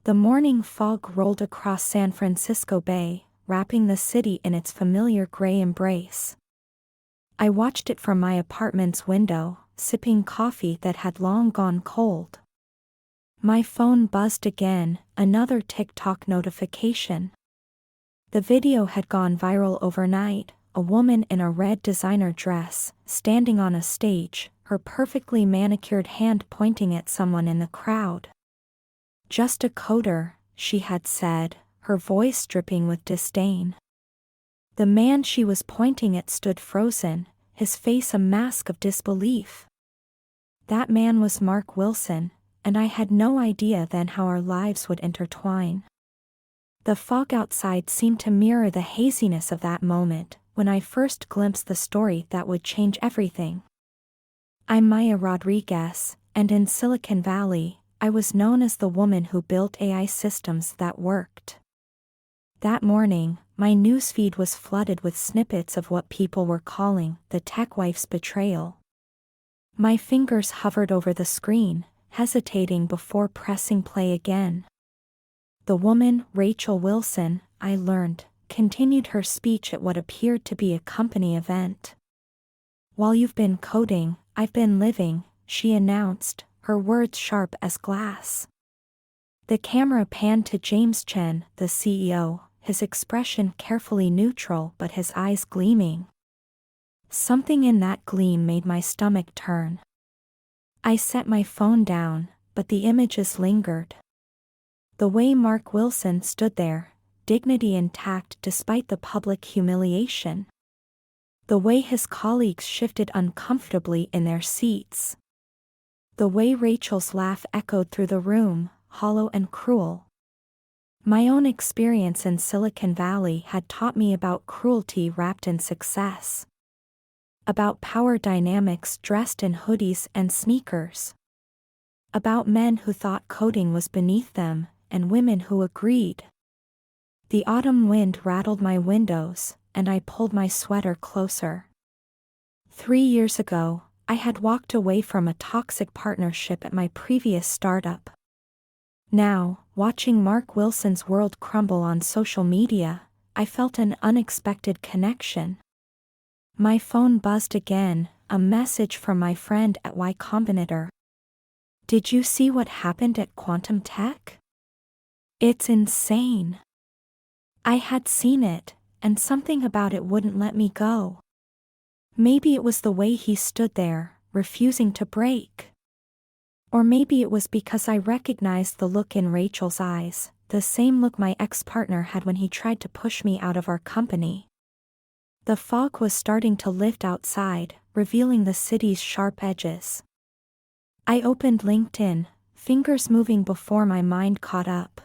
The morning fog rolled across San Francisco Bay, wrapping the city in its familiar gray embrace. I watched it from my apartment's window, sipping coffee that had long gone cold. My phone buzzed again, another TikTok notification. The video had gone viral overnight, a woman in a red designer dress, standing on a stage, her perfectly manicured hand pointing at someone in the crowd. "Just a coder," she had said, her voice dripping with disdain. The man she was pointing at stood frozen, his face a mask of disbelief. That man was Mark Wilson, and I had no idea then how our lives would intertwine. The fog outside seemed to mirror the haziness of that moment, when I first glimpsed the story that would change everything. I'm Maya Rodriguez, and in Silicon Valley, I was known as the woman who built AI systems that worked. That morning, my newsfeed was flooded with snippets of what people were calling the tech wife's betrayal. My fingers hovered over the screen, hesitating before pressing play again. The woman, Rachel Wilson, I learned, continued her speech at what appeared to be a company event. "While you've been coding, I've been living," she announced, her words sharp as glass. The camera panned to James Chen, the CEO, his expression carefully neutral but his eyes gleaming. Something in that gleam made my stomach turn. I set my phone down, but the images lingered. The way Mark Wilson stood there, dignity intact despite the public humiliation. The way his colleagues shifted uncomfortably in their seats. The way Rachel's laugh echoed through the room, hollow and cruel. My own experience in Silicon Valley had taught me about cruelty wrapped in success. About power dynamics dressed in hoodies and sneakers. About men who thought coding was beneath them, and women who agreed. The autumn wind rattled my windows, and I pulled my sweater closer. 3 years ago, I had walked away from a toxic partnership at my previous startup. Now, watching Mark Wilson's world crumble on social media, I felt an unexpected connection. My phone buzzed again, a message from my friend at Y Combinator. "Did you see what happened at Quantum Tech? It's insane." I had seen it, and something about it wouldn't let me go. Maybe it was the way he stood there, refusing to break. Or maybe it was because I recognized the look in Rachel's eyes, the same look my ex-partner had when he tried to push me out of our company. The fog was starting to lift outside, revealing the city's sharp edges. I opened LinkedIn, fingers moving before my mind caught up.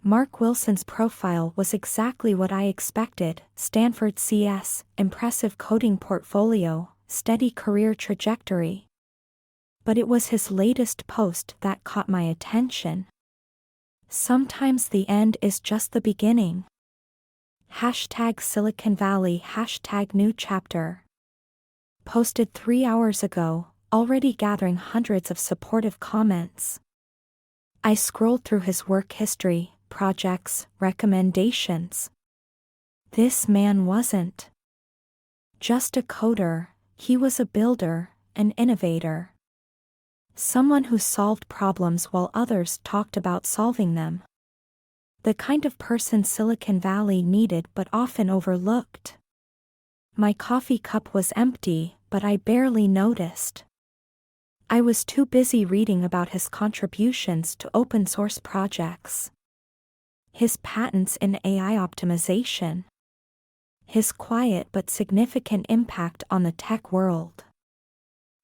Mark Wilson's profile was exactly what I expected: Stanford CS, impressive coding portfolio, steady career trajectory. But it was his latest post that caught my attention. "Sometimes the end is just the beginning." #Silicon Valley #new chapter. Posted 3 hours ago, already gathering hundreds of supportive comments. I scrolled through his work history, projects, recommendations. This man wasn't just a coder, he was a builder, an innovator. Someone who solved problems while others talked about solving them. The kind of person Silicon Valley needed but often overlooked. My coffee cup was empty, but I barely noticed. I was too busy reading about his contributions to open source projects. His patents in AI optimization. His quiet but significant impact on the tech world.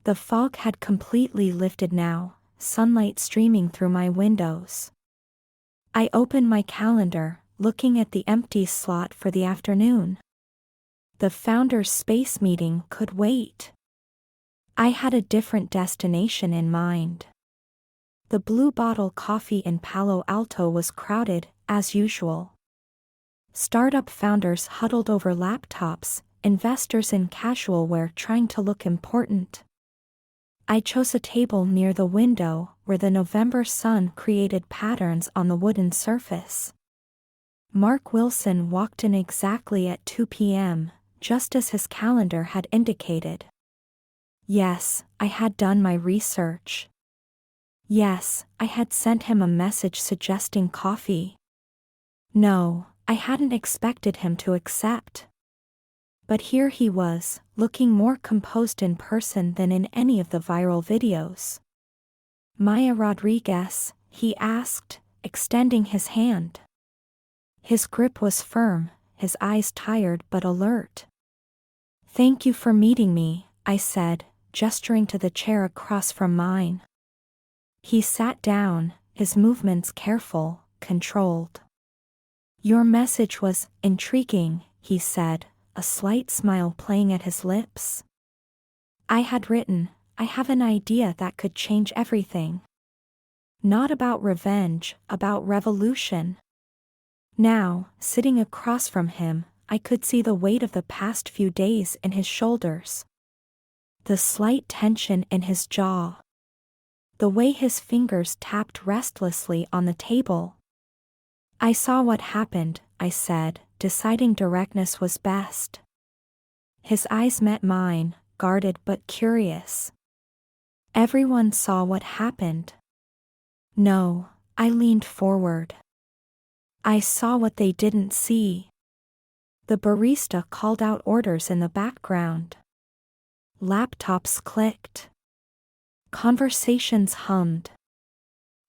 The fog had completely lifted now, sunlight streaming through my windows. I opened my calendar, looking at the empty slot for the afternoon. The founders' space meeting could wait. I had a different destination in mind. The Blue Bottle Coffee in Palo Alto was crowded, as usual. Startup founders huddled over laptops, investors in casual wear trying to look important. I chose a table near the window where the November sun created patterns on the wooden surface. Mark Wilson walked in exactly at 2 p.m., just as his calendar had indicated. Yes, I had done my research. Yes, I had sent him a message suggesting coffee. No, I hadn't expected him to accept. But here he was, looking more composed in person than in any of the viral videos. Maya Rodriguez, he asked, extending his hand. His grip was firm, his eyes tired but alert. Thank you for meeting me, I said, gesturing to the chair across from mine. He sat down, his movements careful, controlled. Your message was intriguing, he said, a slight smile playing at his lips. I had written, I have an idea that could change everything. Not about revenge, about revolution. Now, sitting across from him, I could see the weight of the past few days in his shoulders. The slight tension in his jaw. The way his fingers tapped restlessly on the table. I saw what happened, I said, deciding directness was best. His eyes met mine, guarded but curious. Everyone saw what happened. No, I leaned forward. I saw what they didn't see. The barista called out orders in the background. Laptops clicked. Conversations hummed.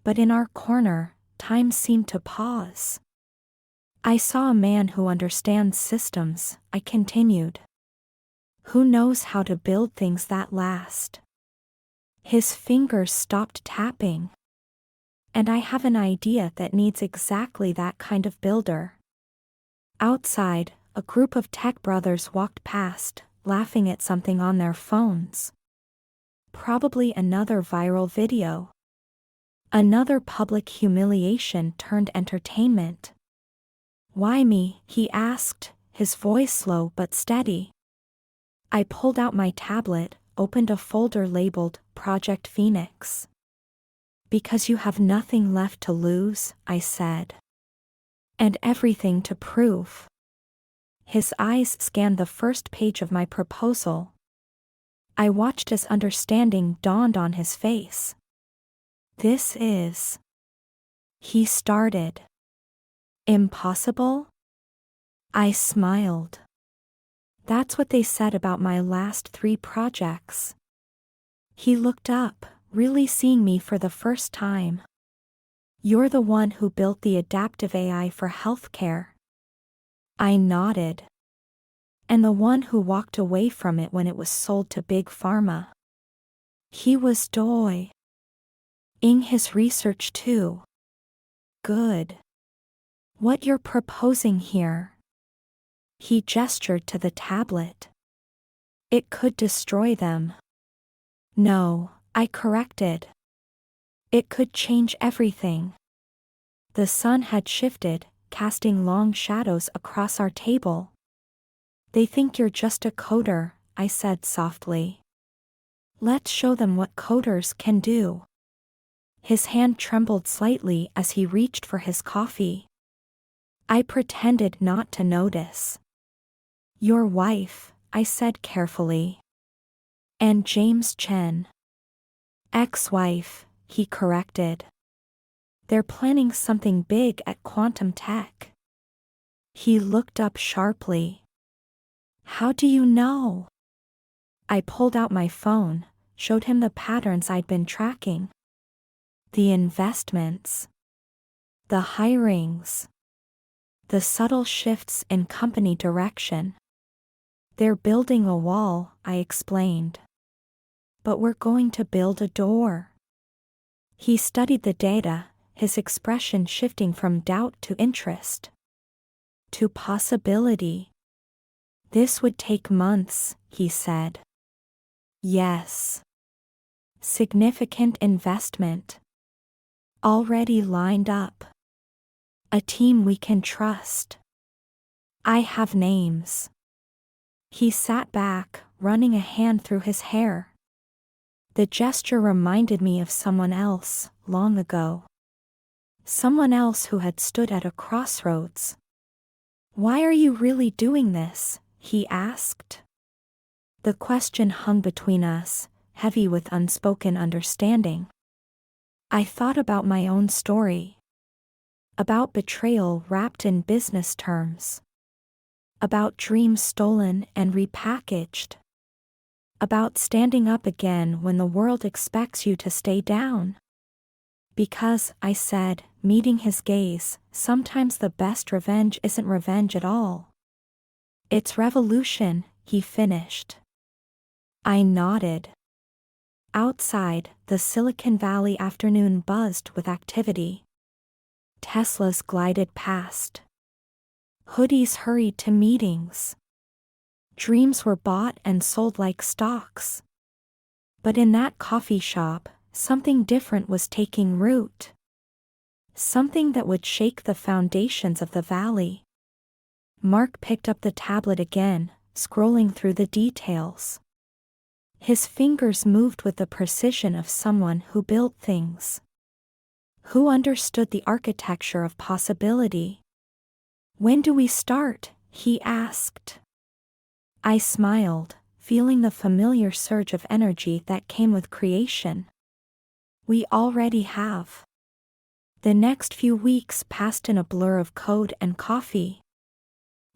But in our corner, time seemed to pause. I saw a man who understands systems, I continued. Who knows how to build things that last? His fingers stopped tapping. And I have an idea that needs exactly that kind of builder. Outside, a group of tech brothers walked past, laughing at something on their phones. Probably another viral video. Another public humiliation turned entertainment. Why me? He asked, his voice low but steady. I pulled out my tablet, opened a folder labeled Project Phoenix. Because you have nothing left to lose, I said. And everything to prove. His eyes scanned the first page of my proposal. I watched as understanding dawned on his face. This is... He started. Impossible? I smiled. That's what they said about my last 3 projects. He looked up, really seeing me for the first time. You're the one who built the adaptive AI for healthcare. I nodded. And the one who walked away from it when it was sold to Big Pharma. He was doing his research too. Good. What you're proposing here? He gestured to the tablet. It could destroy them. No, I corrected. It could change everything. The sun had shifted, casting long shadows across our table. They think you're just a coder, I said softly. Let's show them what coders can do. His hand trembled slightly as he reached for his coffee. I pretended not to notice. Your wife, I said carefully. And James Chen. Ex-wife, he corrected. They're planning something big at Quantum Tech. He looked up sharply. How do you know? I pulled out my phone, showed him the patterns I'd been tracking. The investments. The hirings. The subtle shifts in company direction. They're building a wall, I explained. But we're going to build a door. He studied the data, his expression shifting from doubt to interest. To possibility. This would take months, he said. Yes. Significant investment. Already lined up. A team we can trust. I have names. He sat back, running a hand through his hair. The gesture reminded me of someone else, long ago. Someone else who had stood at a crossroads. "Why are you really doing this?" he asked. The question hung between us, heavy with unspoken understanding. I thought about my own story. About betrayal wrapped in business terms. About dreams stolen and repackaged. About standing up again when the world expects you to stay down. Because, I said, meeting his gaze, sometimes the best revenge isn't revenge at all. It's revolution, he finished. I nodded. Outside, the Silicon Valley afternoon buzzed with activity. Teslas glided past. Hoodies hurried to meetings. Dreams were bought and sold like stocks. But in that coffee shop, something different was taking root. Something that would shake the foundations of the valley. Mark picked up the tablet again, scrolling through the details. His fingers moved with the precision of someone who built things. Who understood the architecture of possibility. "When do we start?" he asked. I smiled, feeling the familiar surge of energy that came with creation. We already have. The next few weeks passed in a blur of code and coffee.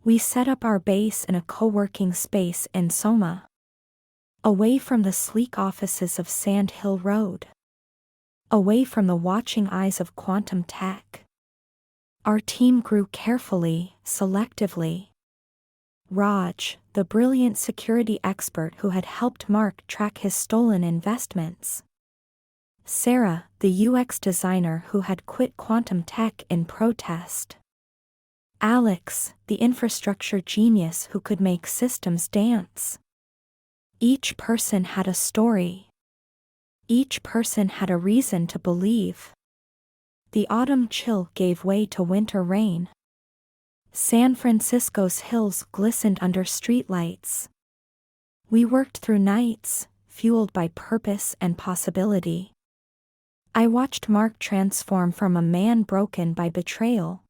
We set up our base in a co-working space in Soma. Away from the sleek offices of Sand Hill Road. Away from the watching eyes of quantum tech. Our team grew carefully, selectively. Raj, the brilliant security expert who had helped Mark track his stolen investments. Sarah, the UX designer who had quit quantum tech in protest. Alex, the infrastructure genius who could make systems dance. Each person had a story. Each person had a reason to believe. The autumn chill gave way to winter rain. San Francisco's hills glistened under streetlights. We worked through nights, fueled by purpose and possibility. I watched Mark transform from a man broken by betrayal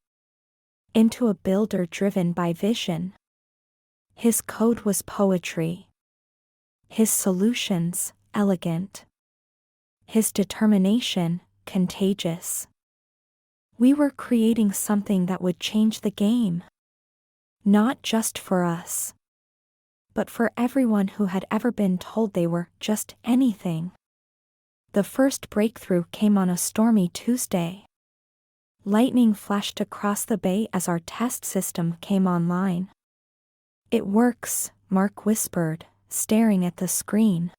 into a builder driven by vision. His code was poetry. His solutions, elegant. His determination, contagious. We were creating something that would change the game. Not just for us, but for everyone who had ever been told they were just anything. The first breakthrough came on a stormy Tuesday. Lightning flashed across the bay as our test system came online. "It works," Mark whispered, staring at the screen.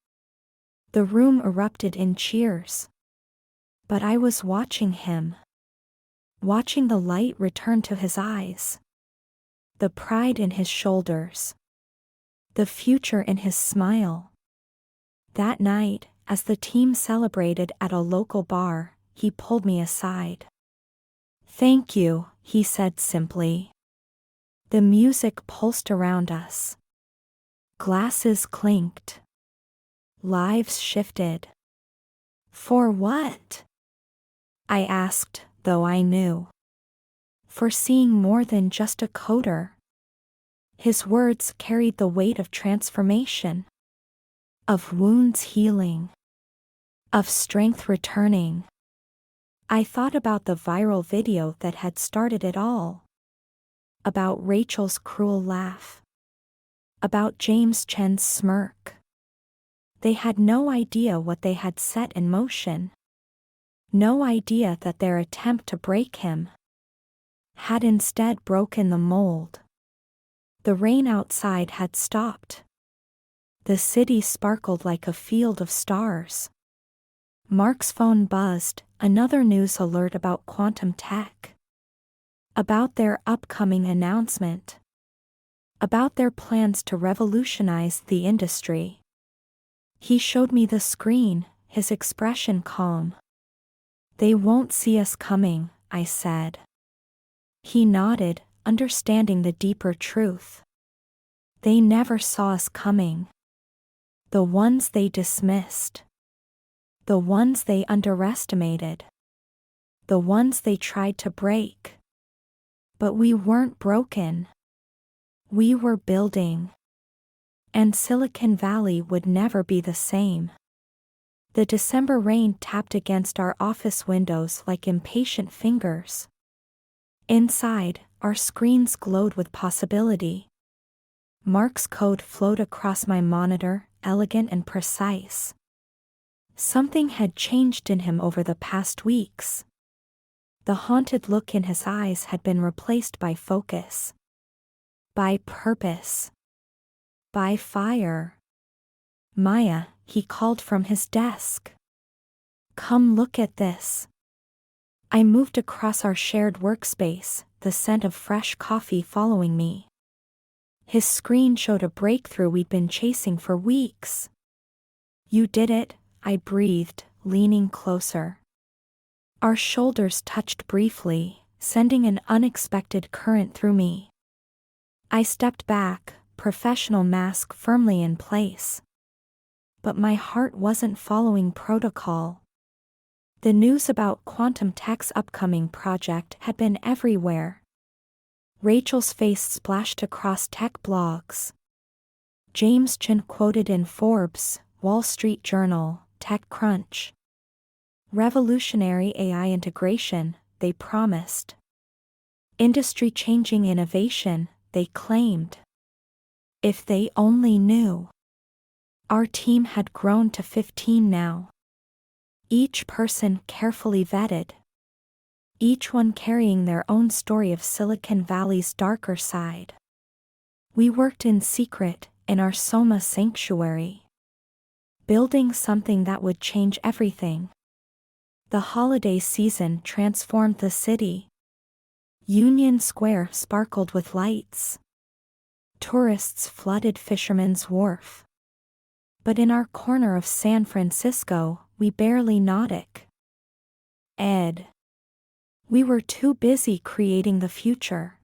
The room erupted in cheers. But I was watching him. Watching the light return to his eyes. The pride in his shoulders. The future in his smile. That night, as the team celebrated at a local bar, he pulled me aside. "Thank you," he said simply. The music pulsed around us. Glasses clinked. Lives shifted. "For what?" I asked, though I knew. For seeing more than just a coder. His words carried the weight of transformation. Of wounds healing. Of strength returning. I thought about the viral video that had started it all. About Rachel's cruel laugh. About James Chen's smirk. They had no idea what they had set in motion. No idea that their attempt to break him had instead broken the mold. The rain outside had stopped. The city sparkled like a field of stars. Mark's phone buzzed, another news alert about quantum tech. About their upcoming announcement. About their plans to revolutionize the industry. He showed me the screen, his expression calm. "They won't see us coming," I said. He nodded, understanding the deeper truth. They never saw us coming. The ones they dismissed. The ones they underestimated. The ones they tried to break. But we weren't broken. We were building. And Silicon Valley would never be the same. The December rain tapped against our office windows like impatient fingers. Inside, our screens glowed with possibility. Mark's code flowed across my monitor, elegant and precise. Something had changed in him over the past weeks. The haunted look in his eyes had been replaced by focus. By purpose. By fire. Maya, he called from his desk. Come look at this. I moved across our shared workspace, the scent of fresh coffee following me. His screen showed a breakthrough we'd been chasing for weeks. You did it, I breathed, leaning closer. Our shoulders touched briefly, sending an unexpected current through me. I stepped back, professional mask firmly in place. But my heart wasn't following protocol. The news about Quantum Tech's upcoming project had been everywhere. Rachel's face splashed across tech blogs. James Chen quoted in Forbes, Wall Street Journal, TechCrunch. Revolutionary AI integration, they promised. Industry-changing innovation, they claimed. If they only knew. Our team had grown to 15 now. Each person carefully vetted. Each one carrying their own story of Silicon Valley's darker side. We worked in secret, in our Soma sanctuary. Building something that would change everything. The holiday season transformed the city. Union Square sparkled with lights. Tourists flooded Fisherman's Wharf. But in our corner of San Francisco, we barely nodded. Ed. We were too busy creating the future.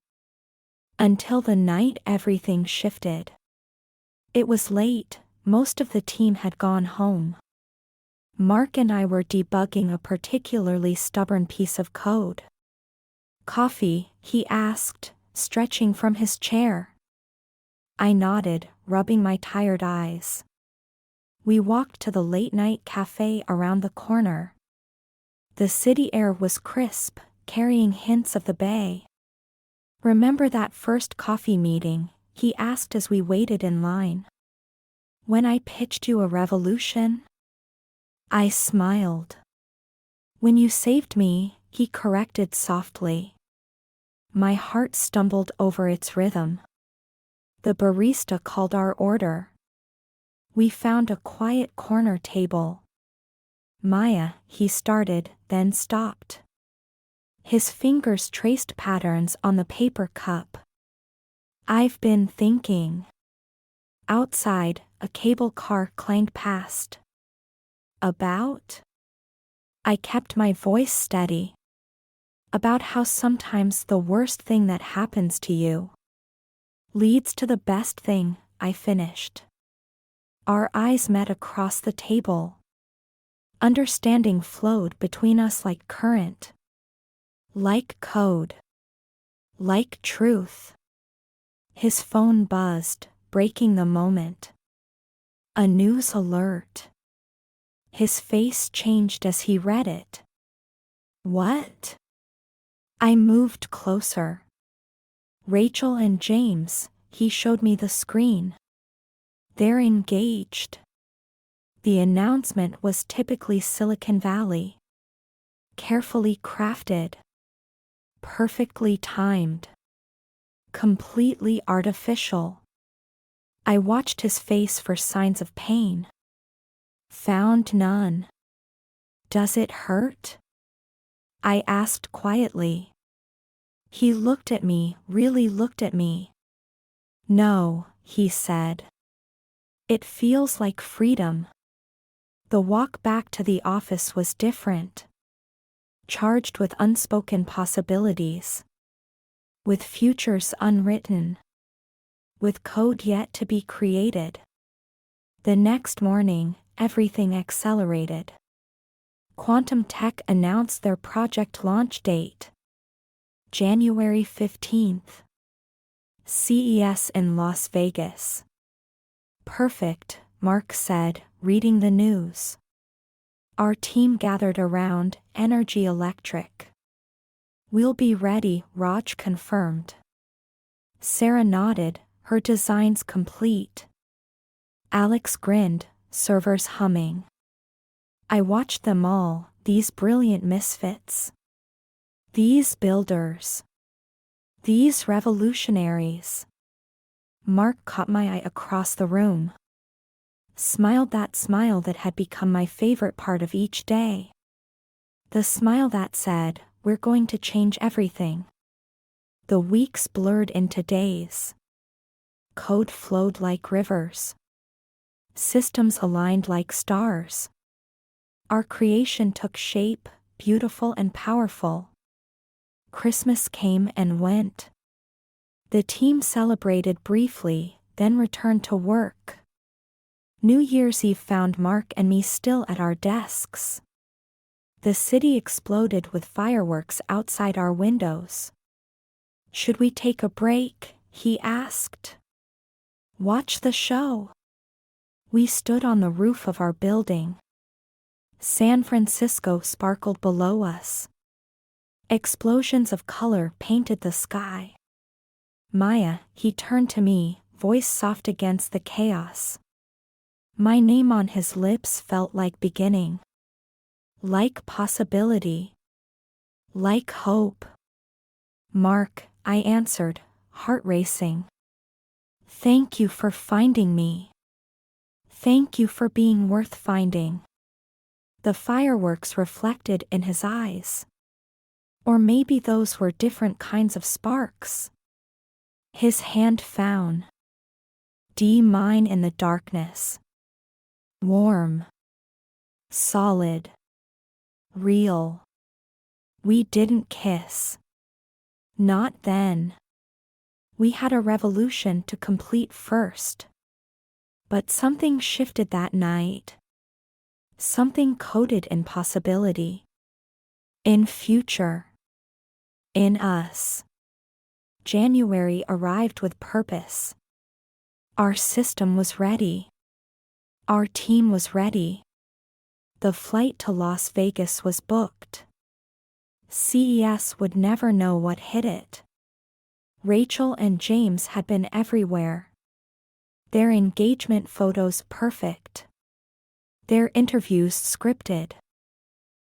Until the night everything shifted. It was late, most of the team had gone home. Mark and I were debugging a particularly stubborn piece of code. Coffee, he asked, stretching from his chair. I nodded, rubbing my tired eyes. We walked to the late-night cafe around the corner. The city air was crisp, carrying hints of the bay. Remember that first coffee meeting? He asked as we waited in line. When I pitched you a revolution? I smiled. When you saved me, he corrected softly. My heart stumbled over its rhythm. The barista called our order. We found a quiet corner table. Maya, he started, then stopped. His fingers traced patterns on the paper cup. I've been thinking. Outside, a cable car clanged past. About? I kept my voice steady. About how sometimes the worst thing that happens to you leads to the best thing, I finished. Our eyes met across the table. Understanding flowed between us like current. Like code. Like truth. His phone buzzed, breaking the moment. A news alert. His face changed as he read it. What? I moved closer. Rachel and James, he showed me the screen. They're engaged. The announcement was typically Silicon Valley. Carefully crafted. Perfectly timed. Completely artificial. I watched his face for signs of pain. Found none. Does it hurt? I asked quietly. He looked at me, really looked at me. No, he said. It feels like freedom. The walk back to the office was different. Charged with unspoken possibilities. With futures unwritten. With code yet to be created. The next morning, everything accelerated. Quantum Tech announced their project launch date. January 15th. CES in Las Vegas. Perfect, Mark said, reading the news. Our team gathered around, energy electric. We'll be ready, Raj confirmed. Sarah nodded, her designs complete. Alex grinned, servers humming. I watched them all, these brilliant misfits. These builders. These revolutionaries. Mark caught my eye across the room. Smiled that smile that had become my favorite part of each day. The smile that said, we're going to change everything. The weeks blurred into days. Code flowed like rivers. Systems aligned like stars. Our creation took shape, beautiful and powerful. Christmas came and went. The team celebrated briefly, then returned to work. New Year's Eve found Mark and me still at our desks. The city exploded with fireworks outside our windows. Should we take a break? He asked. Watch the show. We stood on the roof of our building. San Francisco sparkled below us. Explosions of color painted the sky. Maya, he turned to me, voice soft against the chaos. My name on his lips felt like beginning. Like possibility. Like hope. Mark, I answered, heart racing. Thank you for finding me. Thank you for being worth finding. The fireworks reflected in his eyes. Or maybe those were different kinds of sparks. His hand found. Mine in the darkness. Warm. Solid. Real. We didn't kiss. Not then. We had a revolution to complete first. But something shifted that night. Something coded in possibility. In future. In us. January arrived with purpose. Our system was ready. Our team was ready. The flight to Las Vegas was booked. CES would never know what hit it. Rachel and James had been everywhere. Their engagement photos perfect. Their interviews scripted.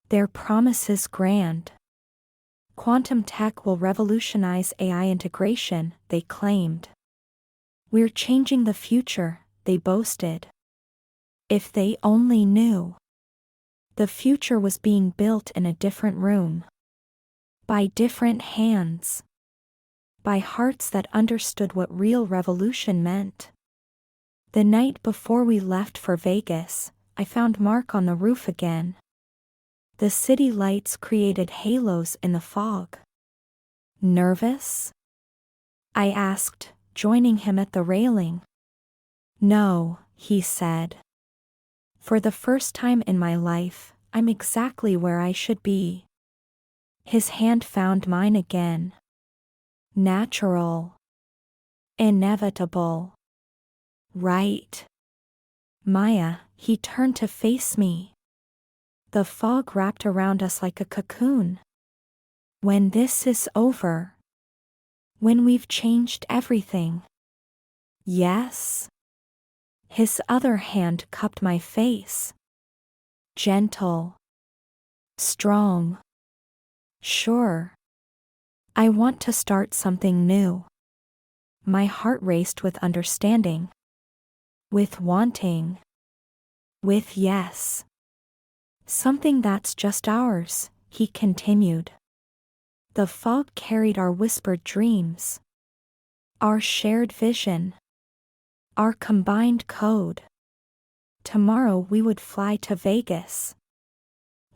Their promises grand. Quantum Tech will revolutionize AI integration, they claimed. We're changing the future, they boasted. If they only knew. The future was being built in a different room. By different hands. By hearts that understood what real revolution meant. The night before we left for Vegas, I found Mark on the roof again. The city lights created halos in the fog. Nervous? I asked, joining him at the railing. No, he said. For the first time in my life, I'm exactly where I should be. His hand found mine again. Natural. Inevitable. Right. Maya, he turned to face me. The fog wrapped around us like a cocoon. When this is over. When we've changed everything. Yes. His other hand cupped my face. Gentle. Strong. Sure. I want to start something new. My heart raced with understanding. With wanting. With yes. Something that's just ours, he continued. The fog carried our whispered dreams. Our shared vision. Our combined code. Tomorrow we would fly to Vegas.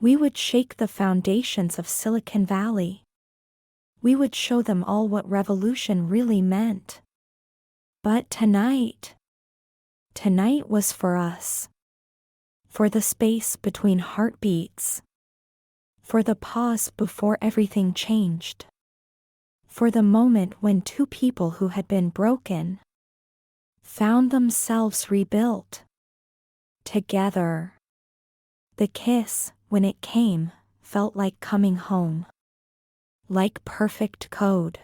We would shake the foundations of Silicon Valley. We would show them all what revolution really meant. But tonight was for us. For the space between heartbeats. For the pause before everything changed. For the moment when two people who had been broken found themselves rebuilt together. The kiss, when it came, felt like coming home. Like perfect code.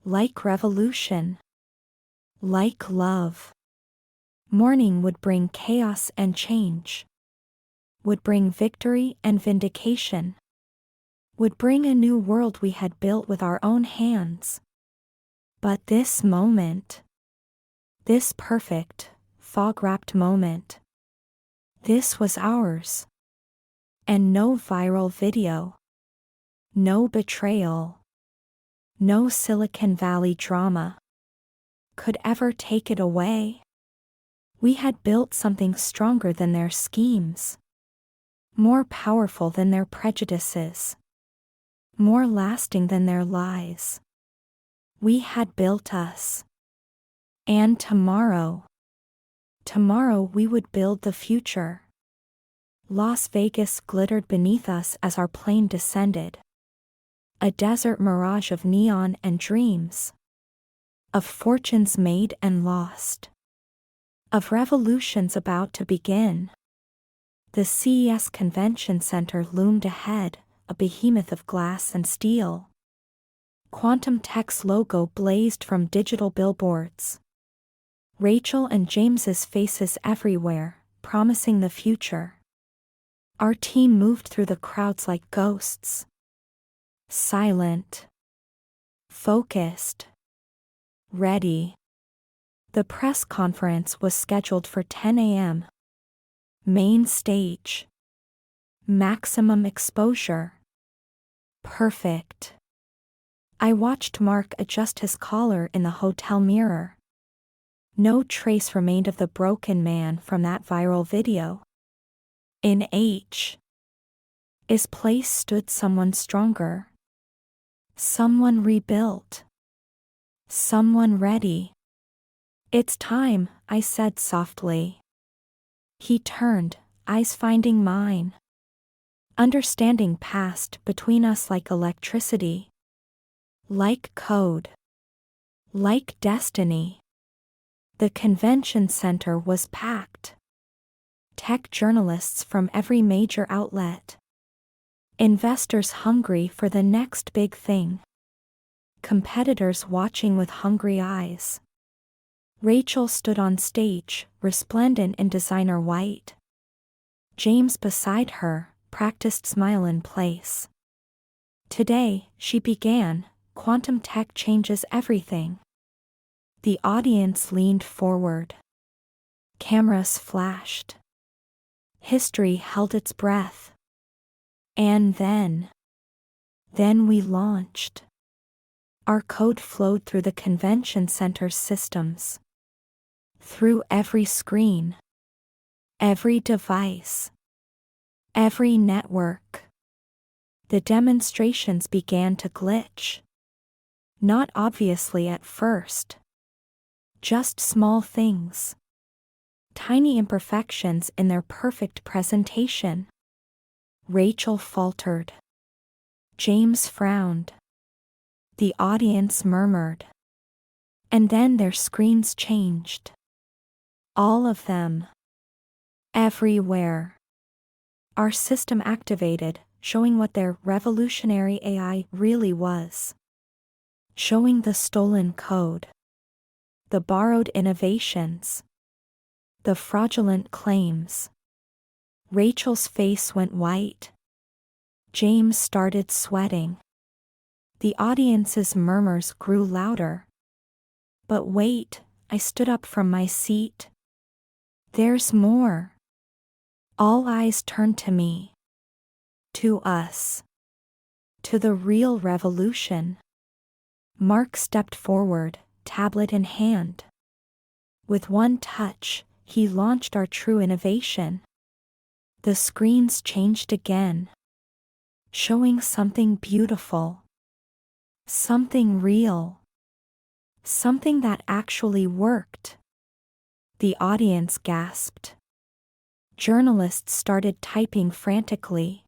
Like revolution. Like love. Morning would bring chaos and change. Would bring victory and vindication. Would bring a new world we had built with our own hands. But this moment, this perfect, fog-wrapped moment, this was ours. And no viral video. No betrayal. No Silicon Valley drama could ever take it away. We had built something stronger than their schemes. More powerful than their prejudices. More lasting than their lies. We had built us. And tomorrow we would build the future. Las Vegas glittered beneath us as our plane descended. A desert mirage of neon and dreams. Of fortunes made and lost. Of revolutions about to begin. The CES Convention Center loomed ahead, a behemoth of glass and steel. Quantum Tech's logo blazed from digital billboards. Rachel and James's faces everywhere, promising the future. Our team moved through the crowds like ghosts. Silent. Focused. Ready. The press conference was scheduled for 10 a.m. Main stage. Maximum exposure. Perfect. I watched Mark adjust his collar in the hotel mirror. No trace remained of the broken man from that viral video. In H's place stood someone stronger. Someone rebuilt. Someone ready. It's time, I said softly. He turned, eyes finding mine. Understanding passed between us like electricity. Like code. Like destiny. The convention center was packed. Tech journalists from every major outlet. Investors hungry for the next big thing. Competitors watching with hungry eyes. Rachel stood on stage, resplendent in designer white. James beside her, practiced smile in place. Today, she began, quantum tech changes everything. The audience leaned forward. Cameras flashed. History held its breath. And then we launched. Our code flowed through the convention center's systems. Through every screen. Every device. Every network. The demonstrations began to glitch. Not obviously at first. Just small things. Tiny imperfections in their perfect presentation. Rachel faltered. James frowned. The audience murmured. And then their screens changed. All of them. Everywhere. Our system activated, showing what their revolutionary AI really was. Showing the stolen code. The borrowed innovations. The fraudulent claims. Rachel's face went white. James started sweating. The audience's murmurs grew louder. But wait, I stood up from my seat. There's more. All eyes turned to me. To us. To the real revolution. Mark stepped forward, tablet in hand. With one touch, he launched our true innovation. The screens changed again. Showing something beautiful. Something real. Something that actually worked. The audience gasped. Journalists started typing frantically.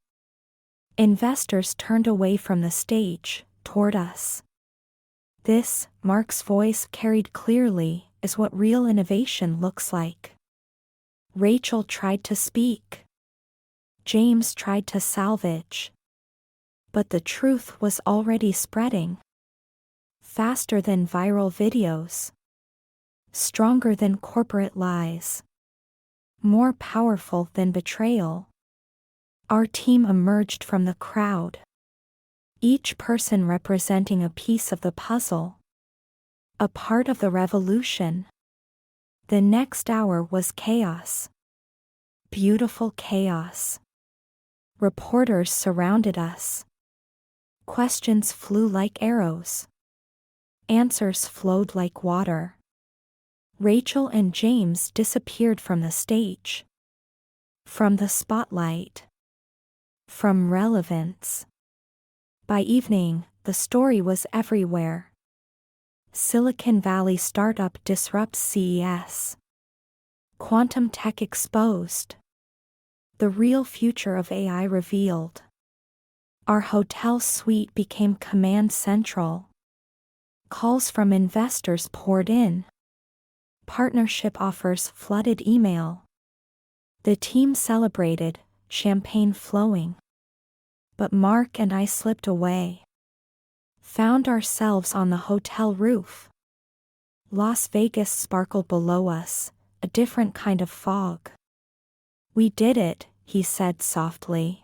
Investors turned away from the stage, toward us. This, Mark's voice carried clearly, is what real innovation looks like. Rachel tried to speak. James tried to salvage. But the truth was already spreading. Faster than viral videos. Stronger than corporate lies. More powerful than betrayal. Our team emerged from the crowd. Each person representing a piece of the puzzle. A part of the revolution. The next hour was chaos. Beautiful chaos. Reporters surrounded us. Questions flew like arrows. Answers flowed like water. Rachel and James disappeared from the stage. From the spotlight. From relevance. By evening, the story was everywhere. Silicon Valley startup disrupts CES. Quantum tech exposed. The real future of AI revealed. Our hotel suite became command central. Calls from investors poured in. Partnership offers flooded email. The team celebrated, champagne flowing. But Mark and I slipped away. Found ourselves on the hotel roof. Las Vegas sparkled below us, a different kind of fog. We did it, he said softly.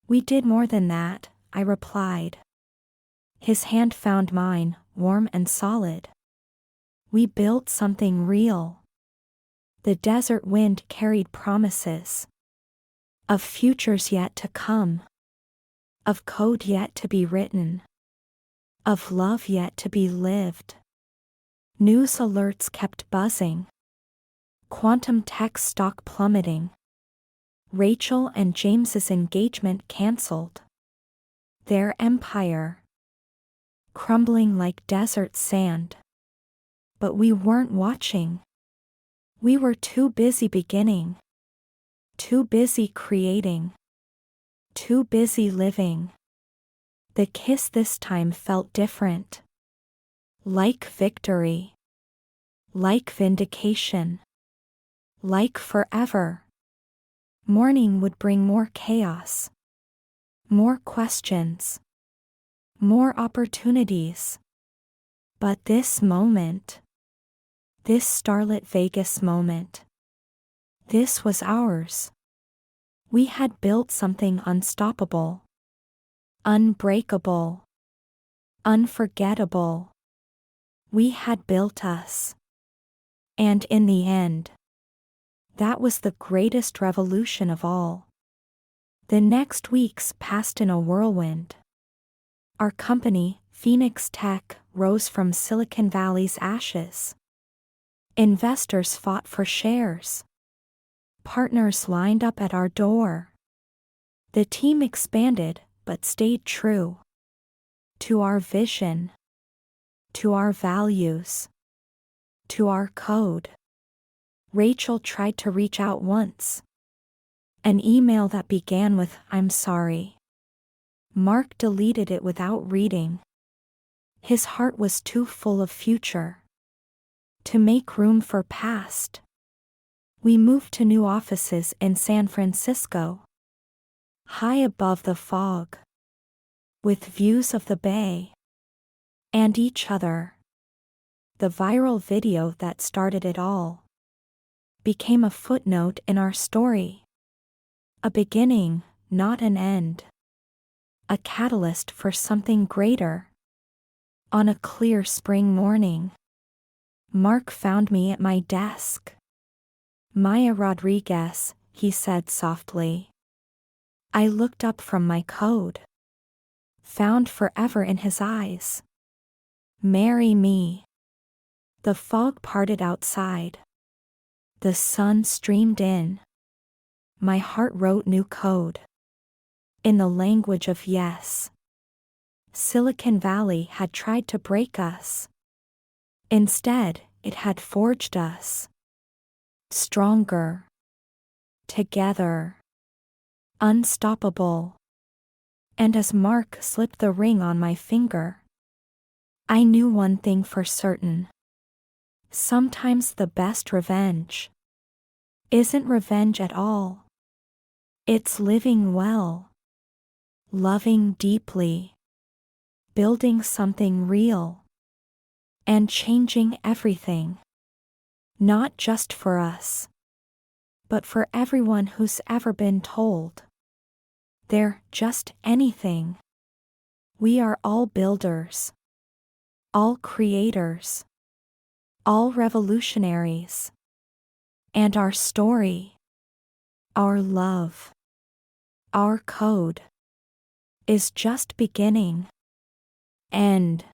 We did more than that, I replied. His hand found mine, warm and solid. We built something real. The desert wind carried promises. Of futures yet to come. Of code yet to be written. Of love yet to be lived. News alerts kept buzzing. Quantum tech stock plummeting. Rachel and James's engagement cancelled. Their empire. Crumbling like desert sand. But we weren't watching. We were too busy beginning. Too busy creating. Too busy living. The kiss this time felt different. Like victory. Like vindication. Like forever. Morning would bring more chaos. More questions. More opportunities. But this moment. This starlit Vegas moment. This was ours. We had built something unstoppable. Unbreakable. Unforgettable. We had built us. And in the end, that was the greatest revolution of all. The next weeks passed in a whirlwind. Our company, Phoenix Tech, rose from Silicon Valley's ashes. Investors fought for shares. Partners lined up at our door. The team expanded, but stayed true. To our vision. To our values. To our code. Rachel tried to reach out once. An email that began with, "I'm sorry." Mark deleted it without reading. His heart was too full of future. To make room for past. We moved to new offices in San Francisco. High above the fog. With views of the bay. And each other. The viral video that started it all became a footnote in our story. A beginning, not an end. A catalyst for something greater. On a clear spring morning, Mark found me at my desk. "Maya Rodriguez," he said softly. I looked up from my code. Found forever in his eyes. "Marry me." The fog parted outside. The sun streamed in. My heart wrote new code. In the language of yes. Silicon Valley had tried to break us. Instead, it had forged us. Stronger. Together. Unstoppable. And as Mark slipped the ring on my finger, I knew one thing for certain. Sometimes the best revenge isn't revenge at all. It's living well, loving deeply, building something real, and changing everything. Not just for us, but for everyone who's ever been told they're just anything. We are all builders, all creators, all revolutionaries. And our story, our love, our code is just beginning. End.